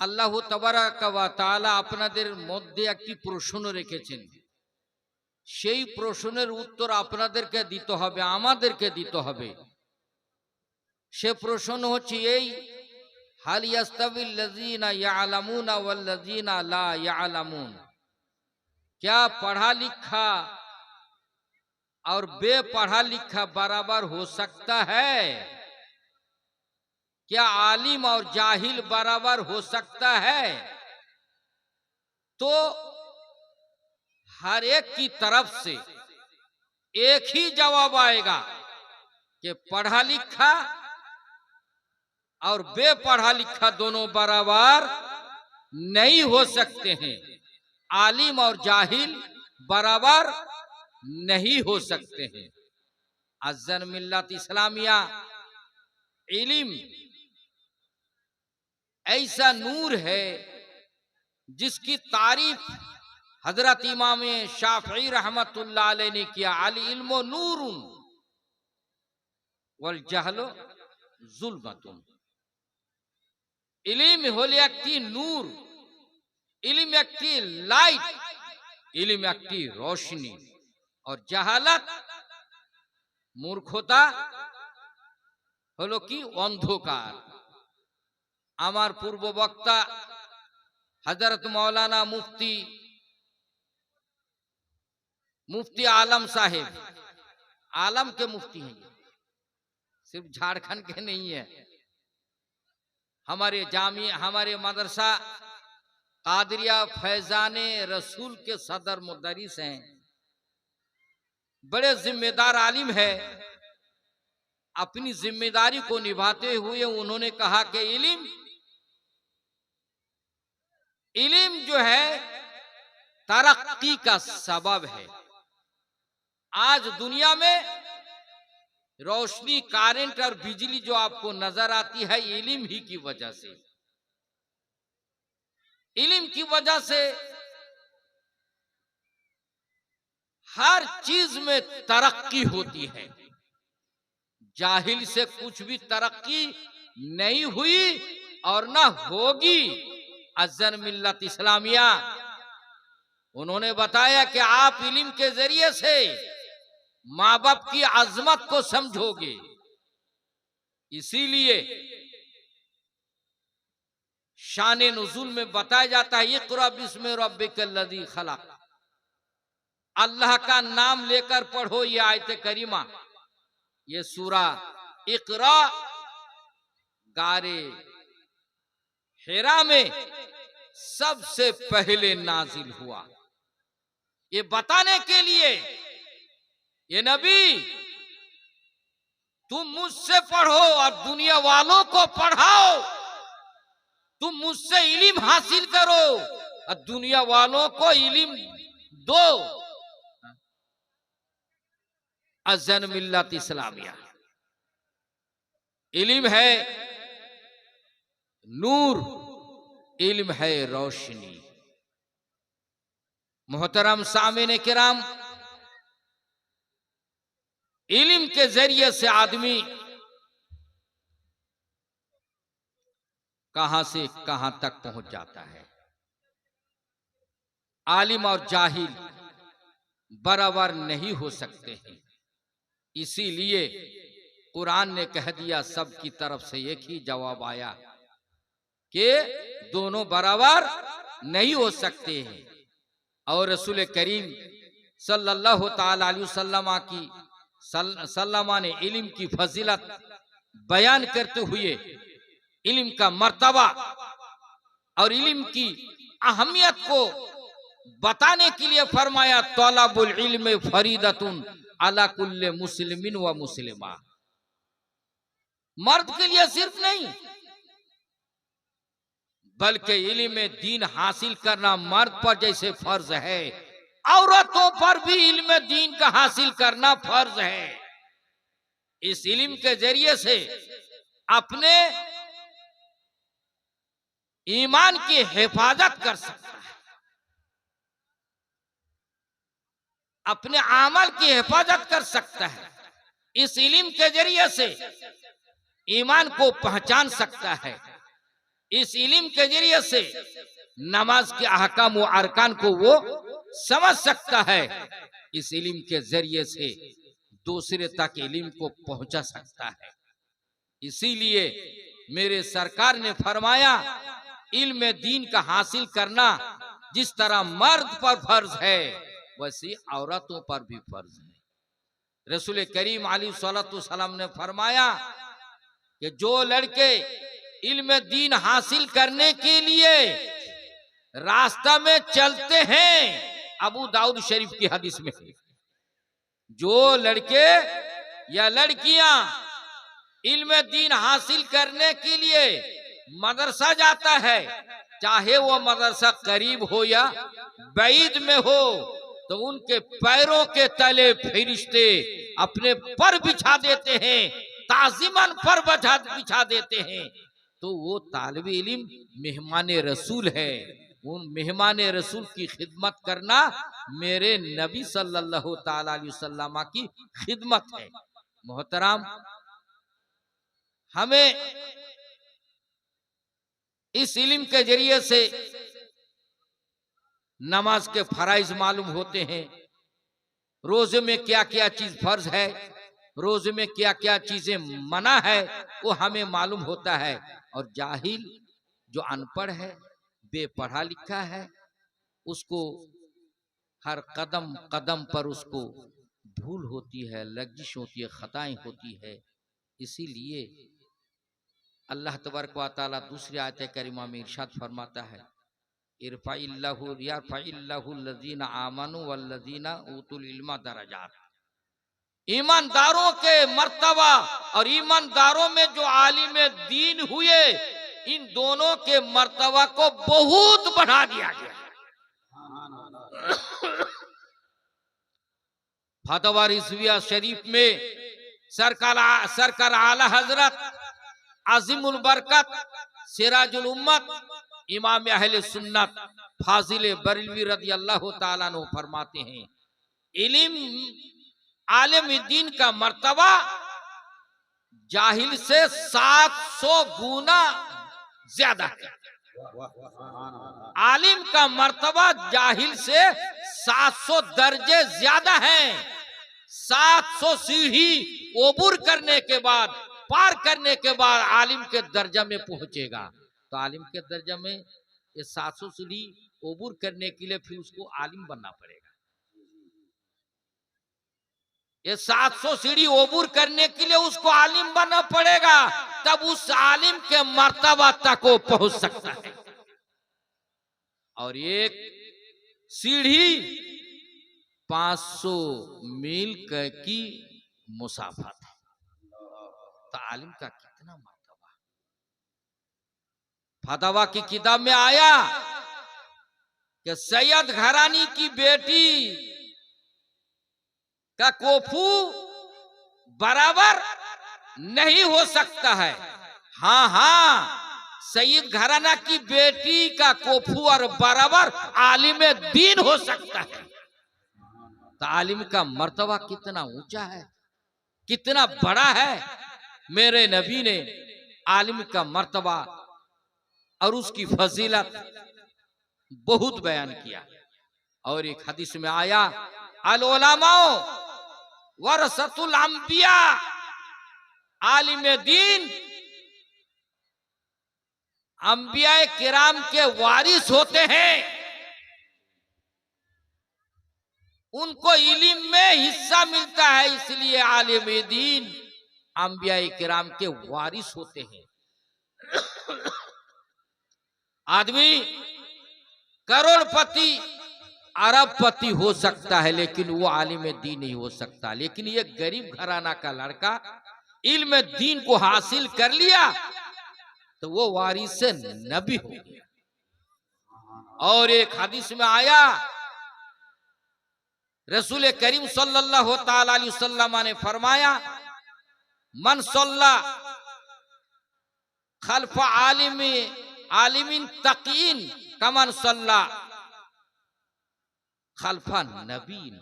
আল্লাহ তাবারাকা ওয়া তাআলা আপনাদের মধ্যে একটি প্রশ্ন রেখেছেন। সেই প্রশ্নের উত্তর আপনাদেরকে দিতে হবে, আমাদেরকে দিতে হবে। সে প্রশ্ন হচ্ছে এই, হাল ইয়াস্তাবিল লাযীনা ইয়ালামুনা ওয়াল লাযীনা লা ইয়ালামুন, क्या पढ़ा लिखा और बेपढ़ा लिखा बराबर हो सकता है? क्या आलिम और जाहिल बराबर हो सकता है? तो हर एक की तरफ से एक ही जवाब आएगा कि पढ़ा लिखा और बेपढ़ा लिखा दोनों बराबर नहीं हो सकते हैं, आलिम और जाहिल बराबर नहीं हो सकते हैं। अज़्ज़न मिल्लत इस्लामिया इल्म ऐसा नूर है जिसकी तारीफ हजरत इमाम शाफई रहमतुल्लाह अलैह ने किया, अल इल्मु नूरुन वल जहलु जुल्मतुन। इल्म হলো একটি নূর, इल्म একটি লাইট, इल्म একটি रोशनी, और জাহালাত মূর্খতা হলো কি অন্ধকার। আমার পূর্ব বক্তা हजरत मौलाना मुफ्ती आलम साहेब, आलम के मुफ्ती हैं, सिर्फ झारखंड के नहीं है। हमारे मदरसा कादरिया फैजाने रसूल के सदर मुदरिस हैं, बड़े जिम्मेदार आलिम है। अपनी जिम्मेदारी को निभाते हुए उन्होंने कहा कि इल्म जो है तरक्की का सबब है। आज दुनिया में रोशनी, करंट और बिजली जो आपको नजर आती है, इल्म ही की वजह से, इल्म की वजह से हर चीज में तरक्की होती है। जाहिल से कुछ भी तरक्की नहीं हुई और ना होगी। अज़्ज़न मिल्लत इस्लामिया उन्होंने बताया कि आप इल्म के जरिए से माँ बाप की अजमत को समझोगे। इसीलिए शान नुज़ूल में बताया जाता है, इक़रा बिस्मि रब्बिकल्लज़ी खलक़, अल्लाह का नाम लेकर पढ़ो ये आयत करीमा। ये सूरा इक़रा गारे हिरा में सबसे पहले नाजिल हुआ, ये बताने के लिए, ये नबी तुम मुझसे पढ़ो और दुनिया वालों को पढ़ाओ, तुम मुझसे इल्म हासिल करो और दुनिया वालों को इल्म दो। अज़्ज़न मिल्लत इस्लामिया इल्म है नूर, इल्म है रोशनी। मोहतरम सामिन किराम, इल्म के जरिए से आदमी कहां से कहां तक पहुंच जाता है। आलिम और जाहिल बराबर नहीं हो सकते हैं। इसीलिए कुरान ने कह दिया, सब की तरफ से एक ही जवाब आया कि दोनों बराबर नहीं हो सकते हैं। और रसूल करीम सल्लल्लाहु ताला अलैहि वसल्लम ने इल्म की फजीलत बयान करते हुए इल्म का मर्तबा और इल्म की अहमियत को बताने के लिए फरमाया, तलबुल इल्म फरीदतुन अला कुल्ले मुस्लिमिन व मुस्लिमा। मर्द के लिए सिर्फ नहीं, बल्कि इल्म दीन हासिल करना मर्द पर जैसे फर्ज है, औरतों पर भी इल्म दीन का हासिल करना फर्ज है। इस इल्म के जरिए से अपने ईमान की हिफाजत कर सकता है, अपने अमल की हिफाजत कर सकता है। इस इल्म के जरिए से ईमान को पहचान सकता है, इस इल्म के जरिए से नमाज के अहकाम व अरकान को वो समझ सकता है। इस इल्म के जरिए से दूसरे तक इल्म को पहुंचा सकता है। इसीलिए मेरे सरकार ने फरमाया, इल्म दीन का हासिल करना जिस तरह मर्द पर फर्ज है वैसे औरतों पर भी फर्ज है। रसूल करीम अलैहि सलाम ने फरमाया कि जो लड़के इल्म दीन हासिल करने के लिए रास्ता में चलते हैं, अबू दाऊद शरीफ की हदीस में, जो लड़के या लड़कियां इल्म दीन हासिल करने के लिए मदरसा जाता है, चाहे वो मदरसा करीब हो या बैद में हो, तो उनके पैरों के तले फरिश्ते अपने पर बिछा देते हैं, ताज़ीमन पर बिछा देते हैं। तो वो तालिब इल्म मेहमान रसूल है। उन मेहमान रसूल की खिदमत करना मेरे नबी सल्लल्लाहु ताला अलैहि वसल्लम की खिदमत है। मोहतरम, हमें इस इल्म के जरिए से नमाज के फराइज मालूम होते हैं, रोजे में क्या क्या चीज फर्ज है, रोजे में क्या क्या चीजें मना है, वो हमें मालूम होता है। और जाहिल जो अनपढ़ है, बेपढ़ा लिखा है, उसको हर कदम कदम पर उसको भूल होती है, लग्जिश होती है, खताएं होती है। इसीलिए अल्लाह तबारक व तआला दूसरी आयत करीमा में इरशाद फरमाता है, इरफ़ाइल्लाहु लज़ीना आमनु वल्लज़ीना ऊतुल इल्मा दरजात। ईमानदारों के मर्तबा और ईमानदारों में जो आलिम दीन हुए, इन दोनों के मर्तबा को बहुत बढ़ा दिया गया। फतवा रिज़विया शरीफ में सरकार आला हजरत अज़ीमुल बरकत सिराजुल उम्मत इमाम अहले सुन्नत फाजिल बरेलवी रज़ी अल्लाह ताला अन्हु फरमाते हैं, इल्म आलिम दीन का मर्तबा जाहिल से 700 गुना ज्यादा है। आलिम का मर्तबा जाहिल से 700 दर्जे ज्यादा है। 700 सीढ़ी ओबूर करने के बाद, पार करने के बाद आलिम के दर्जा में पहुंचेगा। तो आलिम के दर्जा में ये 700 सीढ़ी ओबूर करने के लिए फिर उसको आलिम बनना पड़ेगा। ये 700 सीढ़ी ओबूर करने के लिए उसको आलिम बनना पड़ेगा, तब उस आलिम के मर्तबा तक वो पहुंच सकता है। और एक सीढ़ी 500 मील की मुसाफत है। तो आलिम का कितना मर्तबा। फतवा की किताब में आया कि सैयद घरानी की बेटी का कोफू बराबर नहीं हो सकता है। हाँ हाँ, सईद घराना की बेटी का कोफू और बराबर आलिम दीन हो सकता है। तो आलिम का मर्तबा कितना ऊंचा है, कितना बड़ा है। मेरे नबी ने आलिम का मर्तबा और उसकी फजीलत बहुत बयान किया। और एक हदीस में आया, अल उलमाओ वरसतुल अंबिया, आलिम दीन अंबिया किराम के वारिस होते हैं। उनको इल्म में हिस्सा मिलता है, इसलिए आलिम दीन अंबिया किराम के वारिस होते हैं। आदमी करोड़पति अरबपति हो सकता है, लेकिन वो आलिम दीन नहीं हो सकता। लेकिन ये गरीब घराना का लड़का इल्म दीन को हासिल कर लिया तो वो वारिस नबी हो गया। और एक हदीस में आया, रसूल करीम सल्लल्लाहु ताला अलैहि वसल्लम ने फरमाया, मन सल्ला खल्फ आलिमिन तकीन कमन सल्ला खल्फा नबीन।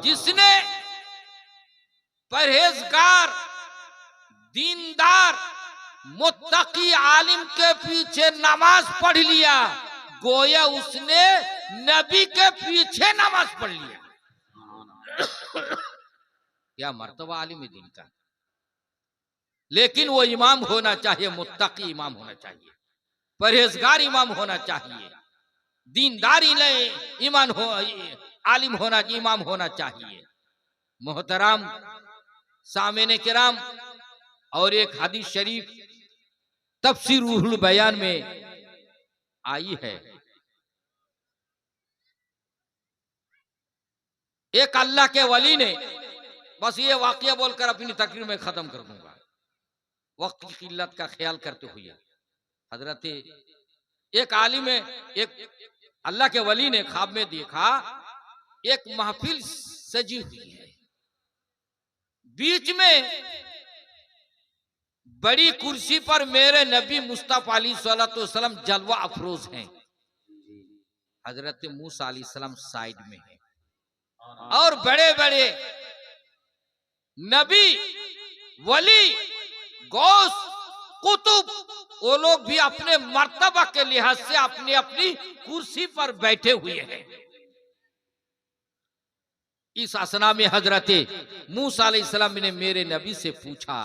जिसने परहेजगार, दीनदार मुत्तकी आलिम के पीछे नमाज पढ़ लिया, गोया उसने नबी के पीछे नमाज पढ़ लिया। क्या मर्तबा आलिम दीन का। लेकिन वो इमाम होना चाहिए, मुत्तकी इमाम होना चाहिए, परहेजगार इमाम होना चाहिए, दीनदारी ईमान हो आलिम होना, इमाम होना चाहिए। मोहतराम सामने किराम, और एक हदीस शरीफ तफसीर रूहुल बयान में आई है। एक अल्लाह के वली ने, बस ये वाकया बोलकर अपनी तकरीर में खत्म कर दूंगा, वक्त की किल्लत का ख्याल करते हुए। हजरत एक आलिम, एक अल्लाह के वली ने ख्वाब में देखा एक महफिल सजी हुई है, बीच में बड़ी कुर्सी पर मेरे नबी मुस्तफा अलैहि वसल्लम जलवा अफरोज हैं, हजरत मूसा अलैहिस्सलाम साइड में है, और बड़े बड़े नबी, वली, गौस, कुतुब, वो लोग भी अपने मर्तबा के लिहाज से अपनी अपनी कुर्सी पर बैठे हुए हैं। इस असना में हजरत मूसा अलैहिस्सलाम ने मेरे नबी से पूछा,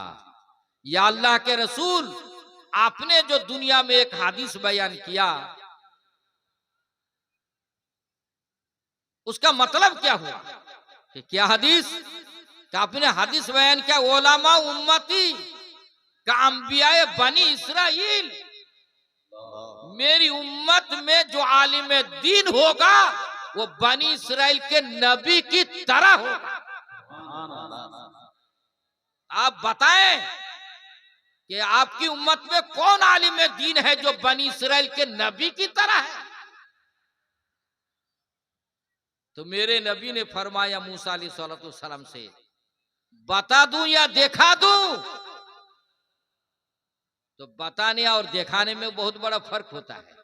या अल्लाह के रसूल, आपने जो दुनिया में एक हदीस बयान किया, उसका मतलब क्या हुआ? कि क्या हदीस? कि आपने हदीस बयान किया, उलमा उम्मती का अंबियाए बनी इसराइल, मेरी उम्मत में जो आलिम दीन होगा वो बनी इसराइल के नबी की तरह होगा। आप बताएं कि आपकी उम्मत में कौन आलिम दीन है जो बनी इसराइल के नबी की तरह है? तो मेरे नबी ने फरमाया मूसा अलैहिस्सलाम से, बता दूं या देखा दूं? तो बताने और दिखाने में बहुत बड़ा फर्क होता है।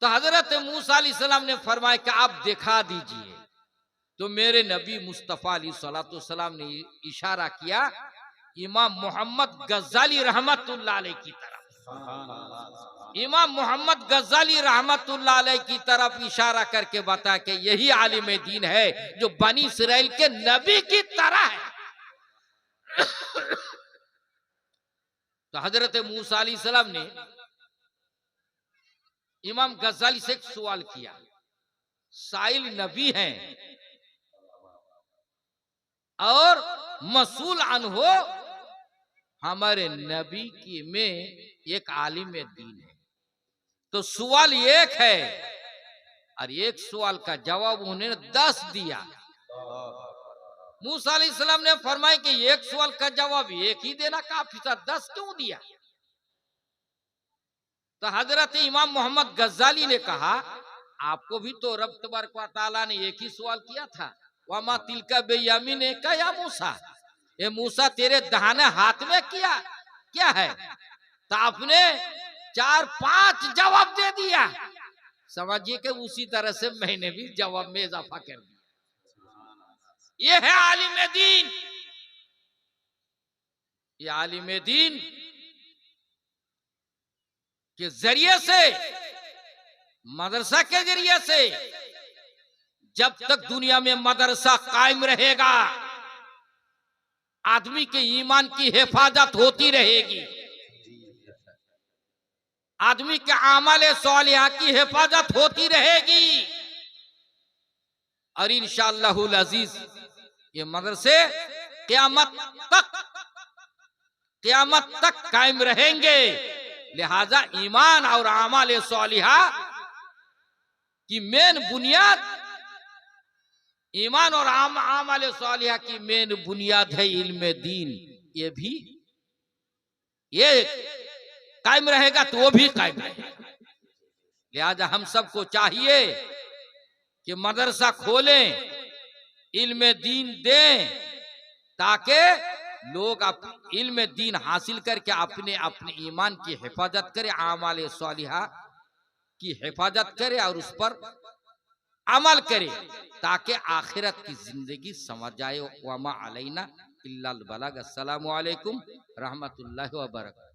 तो हजरत मूसा अलैहिस्सलाम ने फरमाया कि आप दिखा दीजिए। तो मेरे नबी मुस्तफा अलैहिस्सलाम ने इशारा किया इमाम मोहम्मद गजाली रहमतुल्लाह अलैह की तरफ। इमाम मोहम्मद गजाली रहमतुल्लाह अलैह की तरफ इशारा करके बता कि यही आलिम दीन है जो बनी इसराइल के नबी की तरह है। तो हजरत मूसा अलैहिस्सलाम ने इमाम गजाली से एक सवाल किया, साइल नबी हैं और मसूल अनहो हमारे नबी की में एक आलिम दीन है, तो सवाल एक है और एक सवाल का जवाब उन्होंने 10 दिया। मूसा अलैहिस्सलाम ने फरमाया कि एक सवाल का जवाब एक ही देना काफी था, 10 क्यों दिया? तो हजरत इमाम मोहम्मद गजाली ने कहा, आपको भी तो रब तबारक व तआला ने एक ही सवाल किया था, वमा तिलका बेयमीने का या मूसा, ये मूसा तेरे दाहिने हाथ में क्या है? तो आपने 4-5 जवाब दे दिया। समझिए कि उसी तरह से मैंने भी जवाब में इजाफा कर दिया। ये है आलिम दीन। ये आलिम दीन के जरिए से, मदरसा के जरिए से, जब तक दुनिया में मदरसा कायम रहेगा आदमी के ईमान की हिफाजत होती रहेगी, आदमी के आमल सालिहा की हिफाजत होती रहेगी, और इंशाअल्लाहुल अजीज ये मदरसे क़यामत तक कायम रहेंगे। लिहाजा ईमान और आमल सालिहा की मेन बुनियाद, ईमान और आमल सालिहा की मेन बुनियाद है इल्म दीन। ये भी ये कायम रहेगा तो वो भी कायम रहेगा। लिहाजा हम सबको चाहिए कि मदरसा खोलें, इल्म दीन दें, ताकि लोग इल्म दीन हासिल करके अपने अपने ईमान की हिफाजत करे, आमाल सालिहा की हिफाजत करे और उस पर अमल करे, ताकि आखिरत की जिंदगी समझ जाए। वमा अलैना ইল্লাল বালাগ। আসসালামু আলাইকুম রাহমাতুল্লাহি ওয়া বারাকাতুহু।